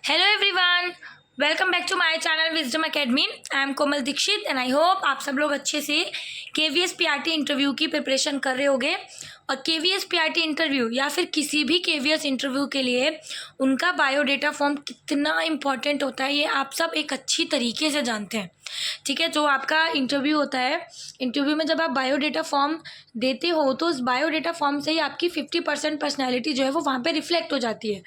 Hello everyone, welcome back to my channel wisdom academy. I am Komal Dikshit and I hope आप सब लोग अच्छे से केवीएस पीआरटी इंटरव्यू की प्रिपरेशन कर रहे होगे। और केवीएस पीआरटी इंटरव्यू या फिर किसी भी केवीएस इंटरव्यू के लिए उनका बायोडेटा फॉर्म कितना इम्पॉर्टेंट होता है ये आप सब एक अच्छी तरीके से जानते हैं। ठीक है, जो आपका इंटरव्यू होता है, इंटरव्यू में जब आप बायोडेटा फॉर्म देते हो तो उस बायोडेटा फॉर्म से ही आपकी 50% पर्सनैलिटी जो है वो वहाँ पे रिफ्लेक्ट हो जाती है।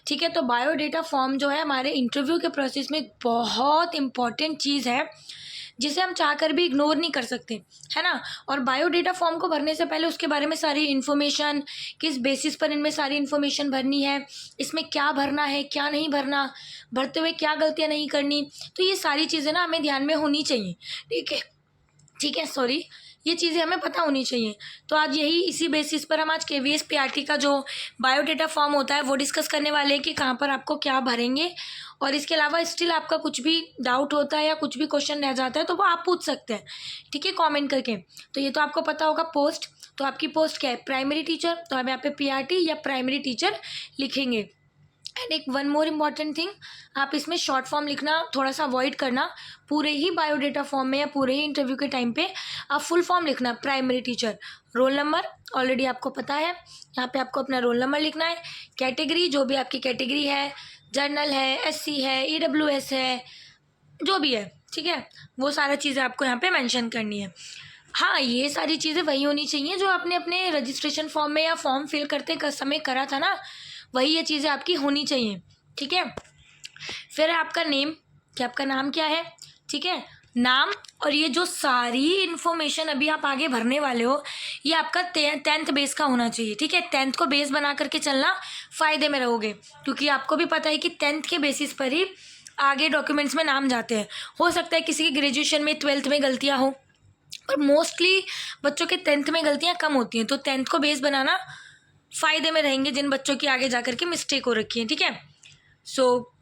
ठीक है, तो बायोडेटा फॉर्म जो है हमारे इंटरव्यू के प्रोसेस में बहुत इंपॉर्टेंट चीज़ है जिसे हम चाहकर भी इग्नोर नहीं कर सकते, है ना। और बायोडेटा फॉर्म को भरने से पहले उसके बारे में सारी इन्फॉर्मेशन, किस बेसिस पर इनमें सारी इन्फॉर्मेशन भरनी है, इसमें क्या भरना है क्या नहीं भरना, भरते हुए क्या गलतियाँ नहीं करनी, तो ये सारी चीज़ें ना हमें ध्यान में होनी चाहिए। ठीक है सॉरी, ये चीज़ें हमें पता होनी चाहिए। तो आज यही इसी बेसिस पर हम आज केवीएस पीआरटी का जो बायोडेटा फॉर्म होता है वो डिस्कस करने वाले हैं कि कहाँ पर आपको क्या भरेंगे। और इसके अलावा स्टिल आपका कुछ भी डाउट होता है या कुछ भी क्वेश्चन रह जाता है तो वो आप पूछ सकते हैं, ठीक है, कमेंट करके। तो ये तो आपको पता होगा पोस्ट, तो आपकी पोस्ट क्या है, प्राइमरी टीचर, तो हम यहाँ पे पीआरटी या प्राइमरी टीचर लिखेंगे। एंड एक वन मोर इम्पॉर्टेंट थिंग, आप इसमें शॉर्ट फॉर्म लिखना थोड़ा सा अवॉइड करना। पूरे ही बायोडेटा फॉर्म में या पूरे ही इंटरव्यू के टाइम पे आप फुल फॉर्म लिखना, primary teacher, roll number already आपको पता है, यहाँ पे आपको अपना रोल नंबर लिखना है, कैटेगरी जो भी आपकी कैटेगरी है, जर्नल है, एससी है, ईडब्ल्यूएस है, जो भी है, ठीक है, वो सारा चीज़ें आपको यहाँ पे मेंशन करनी है। हाँ, ये सारी चीज़ें वही होनी चाहिए जो आपने अपने रजिस्ट्रेशन फॉर्म में या फॉर्म फिल करते समय करा था ना, वही ये चीज़ें आपकी होनी चाहिए, ठीक है। फिर आपका नेम, कि आपका नाम क्या है, ठीक है, नाम। और ये जो सारी इन्फॉर्मेशन अभी आप आगे भरने वाले हो ये आपका 10th बेस का होना चाहिए, ठीक है। 10th को बेस बना करके चलना, फ़ायदे में रहोगे, क्योंकि आपको भी पता है कि 10th के बेसिस पर ही आगे डॉक्यूमेंट्स में नाम जाते हैं। हो सकता है किसी की ग्रेजुएशन में 12th में गलतियाँ हो, पर मोस्टली बच्चों के 10th में गलतियाँ कम होती हैं, तो 10th को बेस बनाना फ़ायदे में रहेंगे जिन बच्चों की आगे जा करके मिस्टेक हो रखी है, ठीक है। सो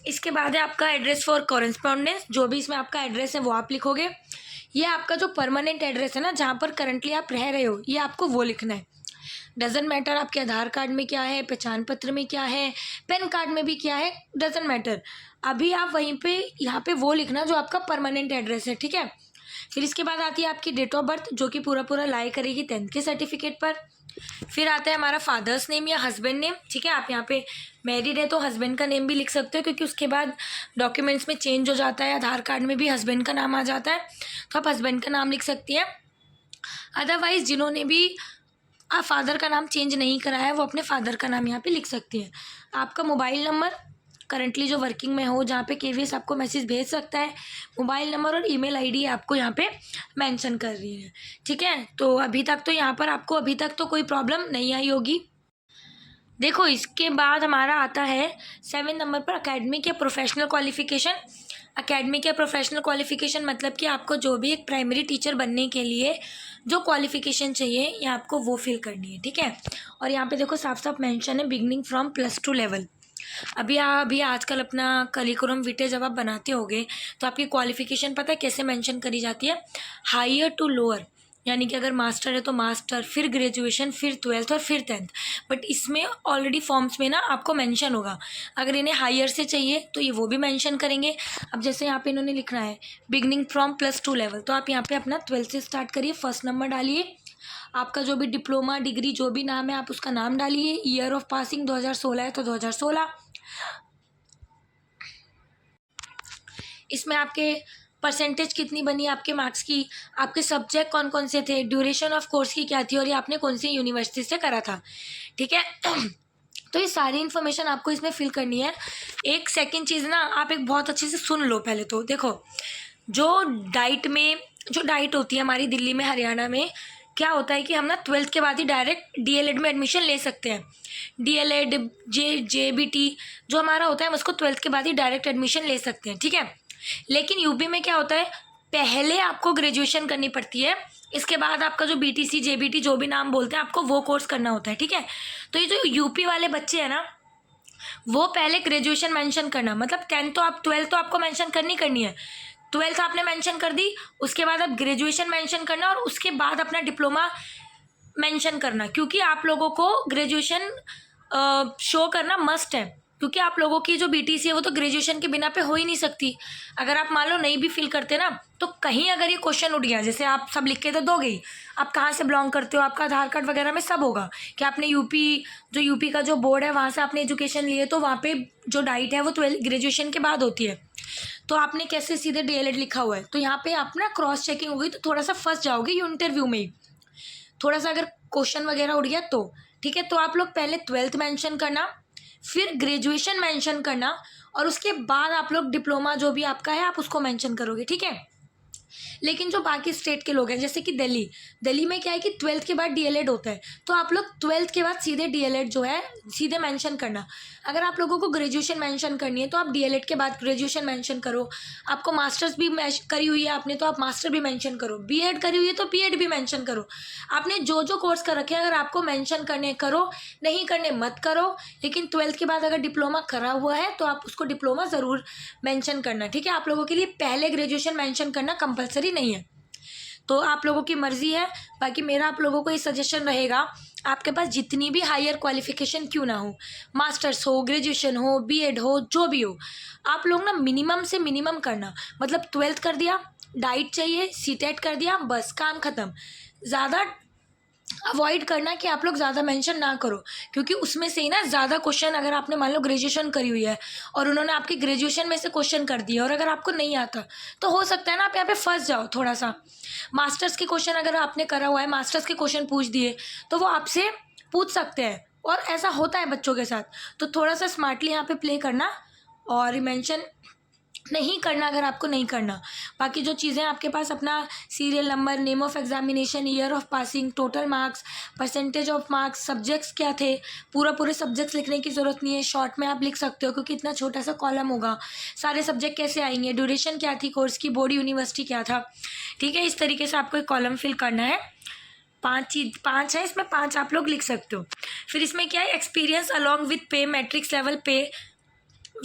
इसके बाद है आपका एड्रेस फॉर कॉरेस्पॉन्डेंस, जो भी इसमें आपका एड्रेस है वो आप लिखोगे। ये आपका जो परमानेंट एड्रेस है ना, जहाँ पर करंटली आप रह रहे हो, ये आपको वो लिखना है। डजेंट मैटर आपके आधार कार्ड में क्या है, पहचान पत्र में क्या है, पैन कार्ड में भी क्या है, डजेंट मैटर। अभी आप वहीं पे यहाँ पे वो लिखना जो आपका परमानेंट एड्रेस है, ठीक है। फिर इसके बाद आती है आपकी डेट ऑफ बर्थ, जो कि पूरा पूरा लाई करेगी 10th के सर्टिफिकेट पर। फिर आता है हमारा फादर्स नेम या हस्बैंड नेम, ठीक है। आप यहाँ पे मैरिड है तो हस्बैंड का नेम भी लिख सकते हो, क्योंकि उसके बाद डॉक्यूमेंट्स में चेंज हो जाता है, आधार कार्ड में भी हस्बैंड का नाम आ जाता है, तो आप हस्बैंड का नाम लिख सकती हैं। अदरवाइज जिन्होंने भी फादर का नाम चेंज नहीं कराया है वो अपने फादर का नाम यहाँ पे लिख सकती हैं। आपका मोबाइल नंबर, करंटली जो वर्किंग में हो, जहाँ पे केवीएस आपको मैसेज भेज सकता है, मोबाइल नंबर और ईमेल आईडी आपको यहाँ पे मेंशन कर रही है, ठीक है। तो अभी तक तो यहाँ पर आपको अभी तक तो कोई प्रॉब्लम नहीं आई होगी। देखो, इसके बाद हमारा आता है 7 नंबर पर अकेडमिक या प्रोफेशनल क्वालिफिकेशन। अकेडमिक या प्रोफेशनल क्वालिफिकेशन मतलब कि आपको जो भी एक प्राइमरी टीचर बनने के लिए जो क्वालिफिकेशन चाहिए ये आपको वो फिल करनी है, ठीक है। और यहाँ पे देखो साफ साफ मेंशन है बिगनिंग फ्रॉम +2 लेवल। अभी आजकल अपना करिकुलम विटे जब आप बनाते होगे तो आपकी क्वालिफिकेशन पता है कैसे मेंशन करी जाती है, हायर टू लोअर, यानी कि अगर मास्टर है तो मास्टर, फिर ग्रेजुएशन, फिर 12th और फिर 10th। बट इसमें ऑलरेडी फॉर्म्स में ना आपको मेंशन होगा, अगर इन्हें हायर से चाहिए तो ये वो भी मेंशन करेंगे। अब जैसे यहाँ पे इन्होंने लिखना है बिगनिंग फ्रॉम +2 लेवल, तो आप यहाँ पे अपना 12th से स्टार्ट करिए, फर्स्ट नंबर डालिए, आपका जो भी डिप्लोमा डिग्री जो भी नाम है आप उसका नाम डालिए, ईयर ऑफ पासिंग 2016 है तो 2016, इसमें आपके परसेंटेज कितनी बनी आपके मार्क्स की, आपके सब्जेक्ट कौन कौन से थे, ड्यूरेशन ऑफ कोर्स की क्या थी, और ये आपने कौन सी यूनिवर्सिटी से करा था, ठीक है। तो ये सारी इन्फॉर्मेशन आपको इसमें फिल करनी है। एक सेकंड चीज़ ना, आप एक बहुत अच्छे से सुन लो पहले तो। देखो, जो डाइट होती है हमारी दिल्ली में, हरियाणा में क्या होता है कि हम ना 12th के बाद ही डायरेक्ट डीएलएड में एडमिशन ले सकते हैं। डीएलएड, जेबीटी जो हमारा होता है हम उसको 12th के बाद ही डायरेक्ट एडमिशन ले सकते हैं, ठीक है। लेकिन यूपी में क्या होता है, पहले आपको ग्रेजुएशन करनी पड़ती है, इसके बाद आपका जो बीटीसी जेबीटी जो भी नाम बोलते हैं आपको वो कोर्स करना होता है, ठीक है। तो ये जो यूपी वाले बच्चे हैं ना, वो पहले ग्रेजुएशन मेंशन करना, मतलब 10th तो आप 12th तो आपको मेंशन करनी है, 12th आपने मेंशन कर दी, उसके बाद आप ग्रेजुएशन मेंशन करना और उसके बाद अपना डिप्लोमा मेंशन करना, क्योंकि आप लोगों को ग्रेजुएशन शो करना मस्ट है। क्योंकि आप लोगों की जो बीटीसी है वो तो ग्रेजुएशन के बिना पे हो ही नहीं सकती। अगर आप मान लो नहीं भी फिल करते ना, तो कहीं अगर ये क्वेश्चन उठ गया, जैसे आप सब लिख के तो दोगे ही, आप कहाँ से बिलोंग करते हो, आपका आधार कार्ड वगैरह में सब होगा कि आपने यूपी का जो बोर्ड है वहाँ से आपने एजुकेशन लिए, तो वहाँ पे जो डाइट है वो 12 ग्रेजुएशन के बाद होती है। तो आपने कैसे सीधे डीएलएड लिखा हुआ है, तो यहाँ पे आप ना क्रॉस चेकिंग होगी, तो थोड़ा सा फंस जाओगे ये इंटरव्यू में ही, थोड़ा सा अगर क्वेश्चन वगैरह उठ गया तो। ठीक है, तो आप लोग पहले 12th मेंशन करना, फिर ग्रेजुएशन मेंशन करना, और उसके बाद आप लोग डिप्लोमा जो भी आपका है आप उसको मेंशन करोगे। ठीक है, लेकिन जो बाकी स्टेट के लोग हैं, जैसे कि दिल्ली में क्या है कि 12th के बाद डीएलएड होता है, तो आप लोग 12th के बाद सीधे डीएलएड जो है सीधे मेंशन करना। अगर आप लोगों को ग्रेजुएशन मेंशन करनी है तो आप डीएलएड के बाद ग्रेजुएशन मेंशन करो। आपको मास्टर्स भी करी हुई है आपने, तो आप मास्टर भी मेंशन करो। बीएड करी हुई है तो बीएड भी मेंशन करो। आपने जो जो कोर्स कर रखे हैं अगर आपको मेंशन करने करो, नहीं करने मत करो। लेकिन 12th के बाद अगर डिप्लोमा करा हुआ है तो आप उसको डिप्लोमा ज़रूर मेंशन करना। ठीक है, आप लोगों के लिए पहले ग्रेजुएशन मेंशन करना कंपलसरी नहीं है, तो आप लोगों की मर्जी है। बाकी मेरा आप लोगों को ये सजेशन रहेगा, आपके पास जितनी भी हायर क्वालिफिकेशन क्यों ना हो, मास्टर्स हो, ग्रेजुएशन हो, बीएड हो, जो भी हो, आप लोग ना मिनिमम से मिनिमम करना। मतलब 12th कर दिया, डाइट चाहिए, सीटेट कर दिया, बस काम ख़त्म। ज़्यादा अवॉइड करना कि आप लोग ज़्यादा मेंशन ना करो, क्योंकि उसमें से ही ना ज़्यादा क्वेश्चन, अगर आपने मान लो ग्रेजुएशन करी हुई है और उन्होंने आपकी ग्रेजुएशन में से क्वेश्चन कर दिया, और अगर आपको नहीं आता तो हो सकता है ना आप यहाँ पे फंस जाओ थोड़ा सा। मास्टर्स के क्वेश्चन अगर आपने करा हुआ है, मास्टर्स के क्वेश्चन पूछ दिए तो वो आपसे पूछ सकते हैं, और ऐसा होता है बच्चों के साथ। तो थोड़ा सा स्मार्टली यहाँ पे प्ले करना और मेंशन नहीं करना अगर आपको नहीं करना। बाकी जो चीज़ें आपके पास अपना serial number, name of examination, year of passing, total marks, percentage of marks, subjects क्या थे, पूरे सब्जेक्ट्स लिखने की ज़रूरत नहीं है, शॉर्ट में आप लिख सकते हो क्योंकि इतना छोटा सा कॉलम होगा। सारे सब्जेक्ट कैसे आएंगे, ड्यूरेशन क्या थी कोर्स की, बोर्ड यूनिवर्सिटी क्या था। ठीक है, इस तरीके से आपको एक कॉलम फिल करना है। 5 है इसमें, 5 आप लोग लिख सकते हो। फिर इसमें क्या है, एक्सपीरियंस अलॉन्ग विथ पे, मैट्रिक्स लेवल पे,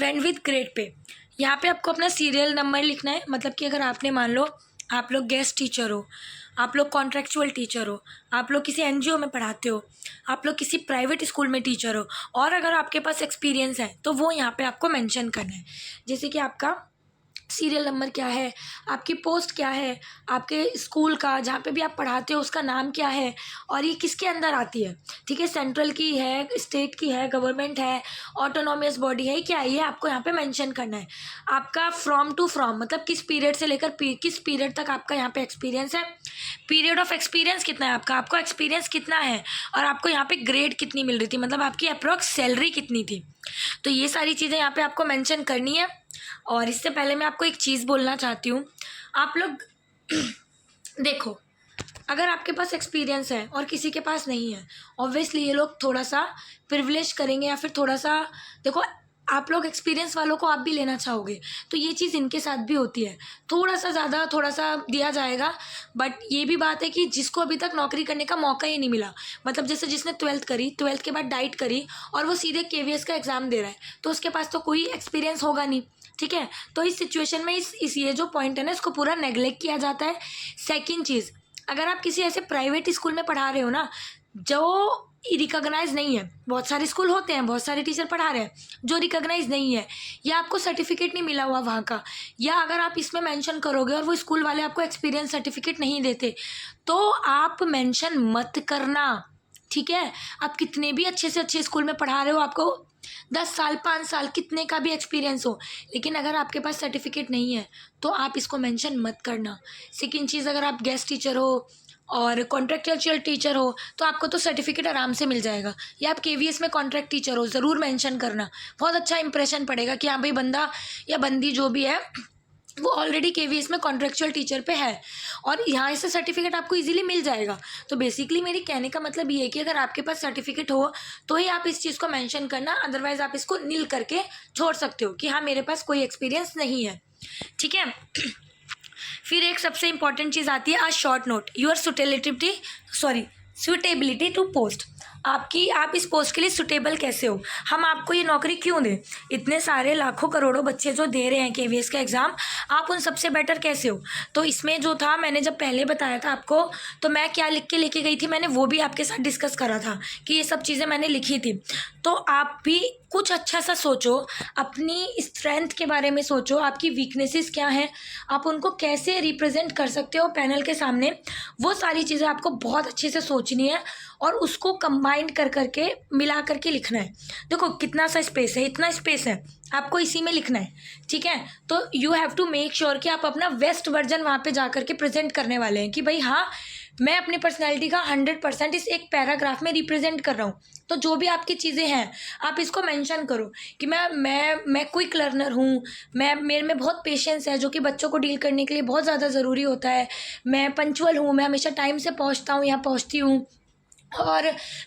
वेन विथ ग्रेड पे। यहाँ पे आपको अपना सीरियल नंबर लिखना है। मतलब कि अगर आपने मान लो आप लोग गेस्ट टीचर हो, आप लोग कॉन्ट्रेक्चुअल टीचर हो, आप लोग किसी एनजीओ में पढ़ाते हो, आप लोग किसी प्राइवेट स्कूल में टीचर हो, और अगर आपके पास एक्सपीरियंस है तो वो यहाँ पे आपको मेंशन करना है। जैसे कि आपका सीरियल नंबर क्या है, आपकी पोस्ट क्या है, आपके स्कूल का जहाँ पे भी आप पढ़ाते हो उसका नाम क्या है, और ये किसके अंदर आती है। ठीक है, सेंट्रल की है, स्टेट की है, गवर्नमेंट है, ऑटोनॉमियस बॉडी है, क्या है, ये आपको यहाँ पे मेंशन करना है। आपका फ्रॉम टू फ्रॉम, मतलब किस पीरियड से लेकर किस पीरियड तक आपका यहाँ पे एक्सपीरियंस है, पीरियड ऑफ एक्सपीरियंस कितना है आपको एक्सपीरियंस कितना है, और आपको यहाँ पे ग्रेड कितनी मिल रही थी, मतलब आपकी अप्रॉक्स सैलरी कितनी थी। तो ये सारी चीज़ें यहाँ पे आपको मेंशन करनी है। और इससे पहले मैं आपको एक चीज़ बोलना चाहती हूँ, आप लोग देखो, अगर आपके पास एक्सपीरियंस है और किसी के पास नहीं है, ऑब्वियसली ये लोग थोड़ा सा प्रिविलेज करेंगे, या फिर थोड़ा सा, देखो आप लोग एक्सपीरियंस वालों को आप भी लेना चाहोगे, तो ये चीज़ इनके साथ भी होती है, थोड़ा सा ज़्यादा थोड़ा सा दिया जाएगा। बट ये भी बात है कि जिसको अभी तक नौकरी करने का मौका ही नहीं मिला, मतलब जैसे जिसने 12th करी, 12th के बाद डाइट करी और वो सीधे केवीएस का एग्ज़ाम दे रहा है, तो उसके पास तो कोई एक्सपीरियंस होगा नहीं। ठीक है, तो इस सिचुएशन में इस ये जो पॉइंट है ना, इसको पूरा नेग्लेक्ट किया जाता है। सेकेंड चीज़, अगर आप किसी ऐसे प्राइवेट स्कूल में पढ़ा रहे हो ना जो रिकॉग्नाइज नहीं है, बहुत सारे स्कूल होते हैं, बहुत सारे टीचर पढ़ा रहे हैं जो रिकॉग्नाइज नहीं है, या आपको सर्टिफिकेट नहीं मिला हुआ वहाँ का, या अगर आप इसमें मेंशन करोगे और वो स्कूल वाले आपको एक्सपीरियंस सर्टिफिकेट नहीं देते, तो आप मेंशन मत करना। ठीक है, आप कितने भी अच्छे से अच्छे स्कूल में पढ़ा रहे हो, आपको 10 साल 5 साल कितने का भी एक्सपीरियंस हो, लेकिन अगर आपके पास सर्टिफिकेट नहीं है तो आप इसको मेंशन मत करना। सेकेंड चीज़, अगर आप गेस्ट टीचर हो और कॉन्ट्रैक्चुअल टीचर हो तो आपको तो सर्टिफिकेट आराम से मिल जाएगा, या आप केवीएस में कॉन्ट्रैक्ट टीचर हो, ज़रूर मेंशन करना, बहुत अच्छा इंप्रेशन पड़ेगा कि हाँ भाई बंदा या बंदी जो भी है वो ऑलरेडी केवीएस में कॉन्ट्रैक्चुअल टीचर पे है, और यहाँ से सर्टिफिकेट आपको इजीली मिल जाएगा। तो बेसिकली मेरी कहने का मतलब ये है कि अगर आपके पास सर्टिफिकेट हो तो ही आप इस चीज़ को मेंशन करना, अदरवाइज आप इसको नील करके छोड़ सकते हो कि हाँ मेरे पास कोई एक्सपीरियंस नहीं है। ठीक है, फिर एक सबसे इंपॉर्टेंट चीज़ आती है, short note your suitability to post. आप इस पोस्ट के लिए सुटेबल कैसे हो, हम आपको ये नौकरी क्यों दें, इतने सारे लाखों करोड़ों बच्चे जो दे रहे हैं केवीएस का एग्ज़ाम, आप उन सबसे बेटर कैसे हो। तो इसमें जो था, मैंने जब पहले बताया था आपको, तो मैं क्या लिख के लेके गई थी, मैंने वो भी आपके साथ डिस्कस करा था कि ये सब चीज़ें मैंने लिखी थी। तो आप भी कुछ अच्छा सा सोचो, अपनी स्ट्रेंथ के बारे में सोचो, आपकी वीकनेसेस क्या हैं, आप उनको कैसे रिप्रेजेंट कर सकते हो पैनल के सामने। वो सारी चीज़ें आपको बहुत अच्छे से सोचनी है और उसको कंबाइन कर करके मिला करके लिखना है। देखो कितना सा स्पेस है, इतना स्पेस है, आपको इसी में लिखना है, ठीक है। तो you have to make sure कि आप अपना बेस्ट वर्जन वहाँ पे जा करके प्रेजेंट करने वाले हैं कि भाई हाँ, मैं अपनी पर्सनैलिटी का 100% इस एक पैराग्राफ में रिप्रेजेंट कर रहा हूँ। तो जो भी आपकी चीज़ें हैं आप इसको मेंशन करो कि मैं क्विक लर्नर हूँ, मैं मेरे में बहुत पेशेंस है जो कि बच्चों को डील करने के लिए बहुत ज़्यादा ज़रूरी होता है, मैं पंक्चुअल हूँ, मैं हमेशा टाइम से पहुँचता हूँ या पहुँचती हूँ, और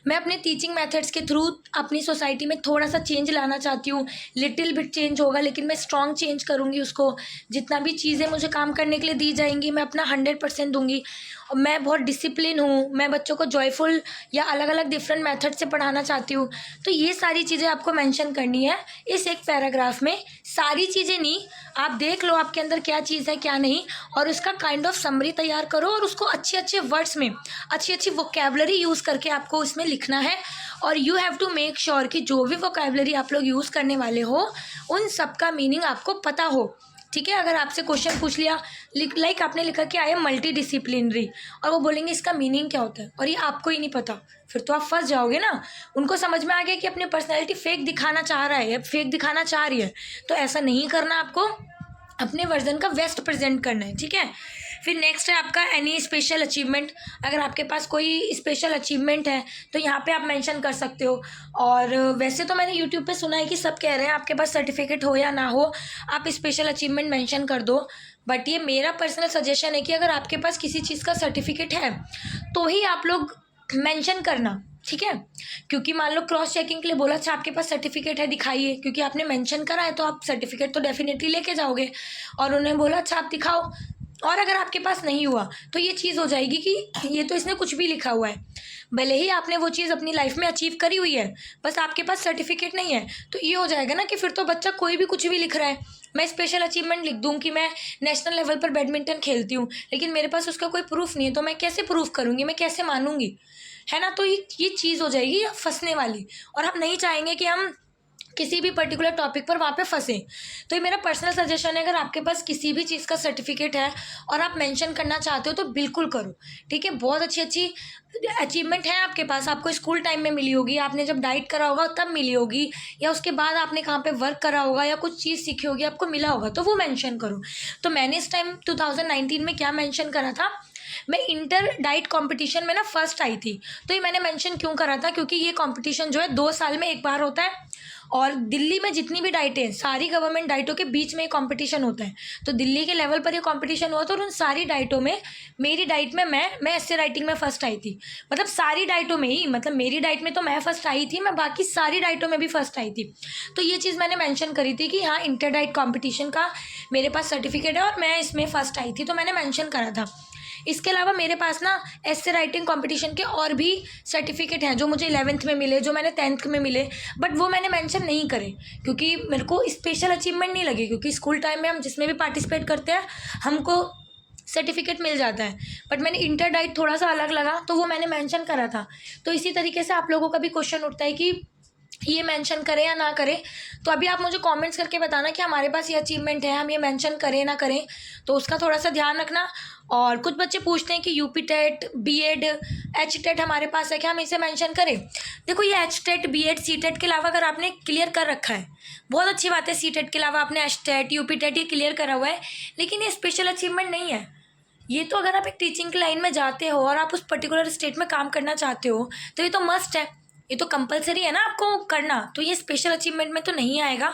मैं अपने टीचिंग मेथड्स के थ्रू अपनी सोसाइटी में थोड़ा सा चेंज लाना चाहती हूँ। लिटिल बिट चेंज होगा लेकिन मैं स्ट्रॉन्ग चेंज करूँगी उसको। जितना भी चीज़ें मुझे काम करने के लिए दी जाएंगी मैं अपना 100% दूंगी। और मैं बहुत डिसिप्लिन हूँ, मैं बच्चों को जॉयफुल या अलग अलग डिफरेंट मेथड से पढ़ाना चाहती हूँ। तो ये सारी चीज़ें आपको मेंशन करनी है इस एक पैराग्राफ में। सारी चीज़ें नहीं, आप देख लो आपके अंदर क्या चीज़ है क्या नहीं, और उसका काइंड ऑफ समरी तैयार करो और उसको अच्छे अच्छे वर्ड्स में अच्छी अच्छी वोकेबलरी यूज़ करके आपको उसमें लिखना है। और you have to make sure कि जो भी वोकेबलरी आप लोग यूज़ करने वाले हो उन सब का मीनिंग आपको पता हो, ठीक है। अगर आपसे क्वेश्चन पूछ लिया लाइक आपने लिखा कि आई एम मल्टी डिसिप्लिनरी, और वो बोलेंगे इसका मीनिंग क्या होता है और ये आपको ही नहीं पता, फिर तो आप फंस जाओगे ना। उनको समझ में आ गया कि अपनी पर्सनैलिटी फेक दिखाना चाह रहा है या फेक दिखाना चाह रही है, तो ऐसा नहीं करना, आपको अपने वर्जन का बेस्ट प्रेजेंट करना है, ठीक है। फिर नेक्स्ट है आपका एनी स्पेशल अचीवमेंट। अगर आपके पास कोई स्पेशल अचीवमेंट है तो यहाँ पे आप मेंशन कर सकते हो। और वैसे तो मैंने यूट्यूब पे सुना है कि सब कह रहे हैं आपके पास सर्टिफिकेट हो या ना हो आप स्पेशल अचीवमेंट मेंशन कर दो, बट ये मेरा पर्सनल सजेशन है कि अगर आपके पास किसी चीज़ का सर्टिफिकेट है तो ही आप लोग मेंशन करना, ठीक है। क्योंकि मान लो क्रॉस चेकिंग के लिए बोला अच्छा आपके पास सर्टिफिकेट है दिखाइए, क्योंकि आपने मेंशन करा है तो आप सर्टिफिकेट तो डेफिनेटली लेके जाओगे, और उन्हें बोला अच्छा आप दिखाओ, और अगर आपके पास नहीं हुआ तो ये चीज़ हो जाएगी कि ये तो इसने कुछ भी लिखा हुआ है, भले ही आपने वो चीज़ अपनी लाइफ में अचीव करी हुई है बस आपके पास सर्टिफिकेट नहीं है, तो ये हो जाएगा ना कि फिर तो बच्चा कोई भी कुछ भी लिख रहा है। मैं स्पेशल अचीवमेंट लिख दूँ कि मैं नेशनल लेवल पर बैडमिंटन खेलती हूँ, लेकिन मेरे पास उसका कोई प्रूफ नहीं है, तो मैं कैसे प्रूफ करूँगी, मैं कैसे मानूंगी, है ना। तो ये चीज़ हो जाएगी फंसने वाली, और हम नहीं चाहेंगे कि हम किसी भी पर्टिकुलर टॉपिक पर वहाँ पे फंसे। तो ये मेरा पर्सनल सजेशन है, अगर आपके पास किसी भी चीज़ का सर्टिफिकेट है और आप मेंशन करना चाहते हो तो बिल्कुल करो, ठीक है। बहुत अच्छी अच्छी अचीवमेंट है आपके पास, आपको स्कूल टाइम में मिली होगी, आपने जब डाइट करा होगा तब मिली होगी, या उसके बाद आपने कहाँ पे वर्क करा होगा या कुछ चीज़ सीखी होगी आपको मिला होगा, तो वो मेंशन करो। तो मैंने इस टाइम 2019 में क्या मेंशन करा था, मैं इंटर डाइट कंपटीशन में ना फर्स्ट आई थी। तो ये मैंने मेंशन क्यों करा था, क्योंकि ये कंपटीशन जो है 2 साल में एक बार होता है, और दिल्ली में जितनी भी डाइटें हैं सारी गवर्नमेंट डाइटों के बीच में कंपटीशन होता है। तो दिल्ली के लेवल पर ये कंपटीशन हुआ था, और उन सारी डाइटों में मेरी डाइट में मैं एस्से राइटिंग में फर्स्ट आई थी। मतलब सारी डाइटों में ही, मतलब मेरी डाइट में तो मैं फर्स्ट आई थी, मैं बाकी सारी डाइटों में भी फर्स्ट आई थी। तो ये चीज़ मैंने मेंशन करी थी कि हाँ इंटर डाइट कॉम्पिटिशन का मेरे पास सर्टिफिकेट है और मैं इसमें फर्स्ट आई थी, तो मैंने मेंशन करा था। इसके अलावा मेरे पास ना एस्से राइटिंग कंपटीशन के और भी सर्टिफिकेट हैं जो मुझे 11th में मिले, जो मैंने 10th में मिले, बट वो मैंने मेंशन नहीं करे क्योंकि मेरे को स्पेशल अचीवमेंट नहीं लगी, क्योंकि स्कूल टाइम में हम जिसमें भी पार्टिसिपेट करते हैं हमको सर्टिफिकेट मिल जाता है। बट मैंने इंटर डाइट थोड़ा सा अलग लगा तो वो मैंने मेंशन करा था। तो इसी तरीके से आप लोगों का भी क्वेश्चन उठता है कि ये मेंशन करें या ना करें, तो अभी आप मुझे कमेंट्स करके बताना कि हमारे पास ये अचीवमेंट है, हम ये मेंशन करें ना करें, तो उसका थोड़ा सा ध्यान रखना। और कुछ बच्चे पूछते हैं कि UP TET BEd H TET हमारे पास है क्या, हम इसे मेंशन करें। देखो ये H TET BEd C TET के अलावा अगर आपने क्लियर कर रखा है बहुत अच्छी बात है, सी टेट के अलावा आपने एच टेट यूपी टेट ये क्लियर करा हुआ है, लेकिन ये स्पेशल अचीवमेंट नहीं है। ये तो अगर आप एक टीचिंग की लाइन में जाते हो और आप उस पर्टिकुलर स्टेट में काम करना चाहते हो तो ये तो मस्ट है, ये तो कंपलसरी है ना आपको करना, तो ये स्पेशल अचीवमेंट में तो नहीं आएगा।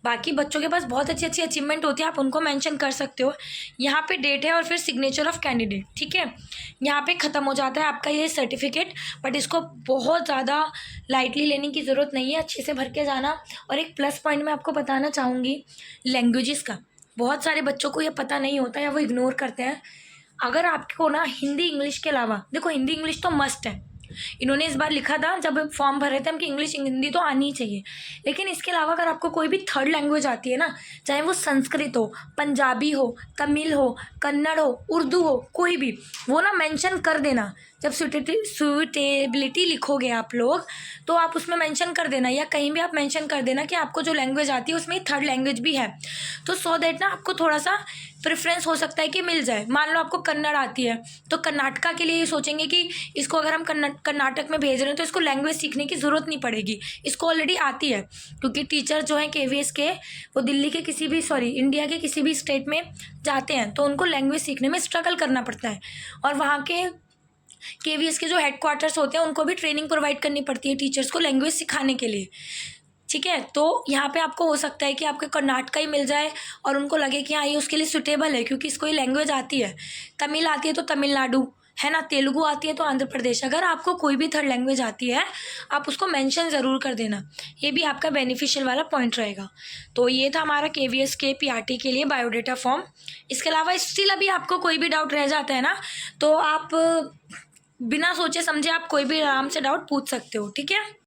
बाकी बच्चों के पास बहुत अच्छी अच्छी अचीवमेंट होती है, आप उनको मेंशन कर सकते हो। यहाँ पे डेट है और फिर सिग्नेचर ऑफ कैंडिडेट, ठीक है। यहाँ पे ख़त्म हो जाता है आपका ये सर्टिफिकेट, बट इसको बहुत ज़्यादा लाइटली लेने की ज़रूरत नहीं है, अच्छे से भर के जाना। और एक प्लस पॉइंट मैं आपको बताना चाहूँगी लैंग्वेजेस का, बहुत सारे बच्चों को ये पता नहीं होता या वो इग्नोर करते हैं। अगर आपको ना हिंदी इंग्लिश के अलावा, देखो हिंदी इंग्लिश तो मस्ट है, इन्होंने इस बार लिखा था जब फॉर्म भर रहे थे हम कि इंग्लिश हिंदी तो आनी ही चाहिए, लेकिन इसके अलावा अगर आपको कोई भी थर्ड लैंग्वेज आती है ना, चाहे वो संस्कृत हो, पंजाबी हो, तमिल हो, कन्नड़ हो, उर्दू हो, कोई भी, वो ना मेंशन कर देना जब सूटेबिलिटी लिखोगे आप लोग तो आप उसमें मेंशन कर देना, या कहीं भी आप मेंशन कर देना कि आपको जो लैंग्वेज आती है उसमें थर्ड लैंग्वेज भी है, तो सो दैट ना आपको थोड़ा सा प्रेफरेंस हो सकता है कि मिल जाए। मान लो आपको कन्नड़ आती है तो कर्नाटका के लिए ये सोचेंगे कि इसको अगर हम कर्नाटक में भेज रहे हैं तो इसको लैंग्वेज सीखने की ज़रूरत नहीं पड़ेगी, इसको ऑलरेडी आती है। क्योंकि टीचर जो हैं KVS के, वो दिल्ली के किसी भी इंडिया के किसी भी स्टेट में जाते हैं तो उनको लैंग्वेज सीखने में स्ट्रगल करना पड़ता है, और वहाँ के KVS के जो हेडक्वार्टर्स होते हैं उनको भी ट्रेनिंग प्रोवाइड करनी पड़ती है टीचर्स को लैंग्वेज सिखाने के लिए। ठीक है, तो यहाँ पे आपको हो सकता है कि आपके कर्नाटका ही मिल जाए और उनको लगे कि हाँ ये उसके लिए सुटेबल है क्योंकि इसको ये लैंग्वेज आती है। तमिल आती है तो तमिलनाडु, है ना, तेलुगु आती है तो आंध्र प्रदेश। अगर आपको कोई भी थर्ड लैंग्वेज आती है आप उसको मेंशन ज़रूर कर देना, ये भी आपका बेनिफिशियल वाला पॉइंट रहेगा। तो ये था हमारा KVS के PRT के लिए बायोडेटा फॉर्म। इसके अलावा स्टिल अभी आपको कोई भी डाउट रह जाता है ना तो आप बिना सोचे समझे आप कोई भी आराम से डाउट पूछ सकते हो, ठीक है।